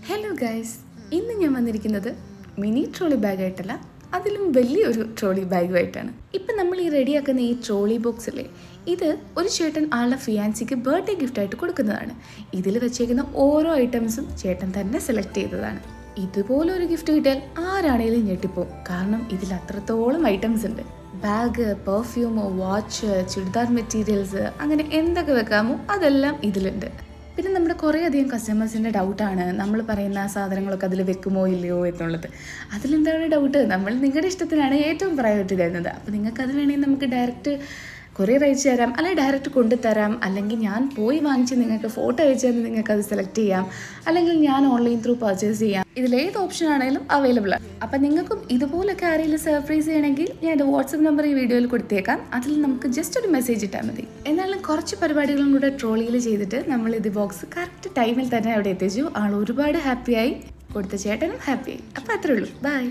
Hello guys, ഇന്ന് ഞാൻ വന്നിരിക്കുന്നത് മിനി ട്രോളി ബാഗായിട്ടല്ല, അതിലും വലിയൊരു ട്രോളി ബാഗുമായിട്ടാണ്. ഇപ്പം നമ്മൾ ഈ റെഡിയാക്കുന്ന ഈ ട്രോളി ബോക്സിലെ ഇത് ഒരു ചേട്ടൻ ആളുടെ ഫിയാൻസിക്ക് ബർത്ത്ഡേ ഗിഫ്റ്റായിട്ട് കൊടുക്കുന്നതാണ്. ഇതിൽ വെച്ചേക്കുന്ന ഓരോ ഐറ്റംസും ചേട്ടൻ തന്നെ സെലക്ട് ചെയ്തതാണ്. ഇതുപോലൊരു ഗിഫ്റ്റ് കിട്ടിയാൽ ആരാണേലും ഞെട്ടിപ്പോവും. കാരണം ഇതിൽ അത്രത്തോളം ഐറ്റംസ് ഉണ്ട്. Bag, perfume, watch, churidar materials, അങ്ങനെ എന്തൊക്കെ വെക്കാമോ അതെല്ലാം ഇതിലുണ്ട്. പിന്നെ നമ്മുടെ കുറേ അധികം കസ്റ്റമേഴ്സിൻ്റെ ഡൗട്ടാണ് നമ്മൾ പറയുന്ന സാധനങ്ങളൊക്കെ അതിൽ വെക്കുമോ ഇല്ലയോ എന്നുള്ളത്. അതിലെന്താണ് ഡൗട്ട്? നമ്മൾ നിങ്ങളുടെ ഇഷ്ടത്തിനാണ് ഏറ്റവും പ്രയോറിറ്റി തരുന്നത്. അപ്പോൾ നിങ്ങൾക്കത് വേണമെങ്കിൽ നമുക്ക് ഡയറക്റ്റ് കൊറിയർ അയച്ചു തരാം, അല്ലെങ്കിൽ ഡയറക്റ്റ് കൊണ്ടുതരാം, അല്ലെങ്കിൽ ഞാൻ പോയി വാങ്ങിച്ച് നിങ്ങൾക്ക് ഫോട്ടോ അയച്ചു തന്ന് നിങ്ങൾക്കത് സെലക്ട് ചെയ്യാം, അല്ലെങ്കിൽ ഞാൻ ഓൺലൈൻ ത്രൂ പർച്ചേസ് ചെയ്യാം. ഇതിലേത് ഓപ്ഷൻ ആണെങ്കിലും അവൈലബിൾ ആണ്. അപ്പം നിങ്ങൾക്കും ഇതുപോലൊക്കെ ആരെങ്കിലും സർപ്രൈസ് ചെയ്യണമെങ്കിൽ ഞാൻ എൻ്റെ വാട്സപ്പ് നമ്പർ ഈ വീഡിയോയിൽ കൊടുത്തേക്കാം. അതിൽ നമുക്ക് ജസ്റ്റ് ഒരു മെസ്സേജ് ഇട്ടാൽ മതി. എന്നാലും കുറച്ച് പരിപാടികളും കൂടെ ട്രോളിയിൽ ചെയ്തിട്ട് നമ്മൾ ഇത് ബോക്സ് കറക്റ്റ് ടൈമിൽ തന്നെ അവിടെ എത്തിച്ചു. ആൾ ഒരുപാട് ഹാപ്പിയായി, കൊടുത്ത ചേട്ടനും ഹാപ്പിയായി. അപ്പോൾ അത്രേ ഉള്ളൂ. ബൈ.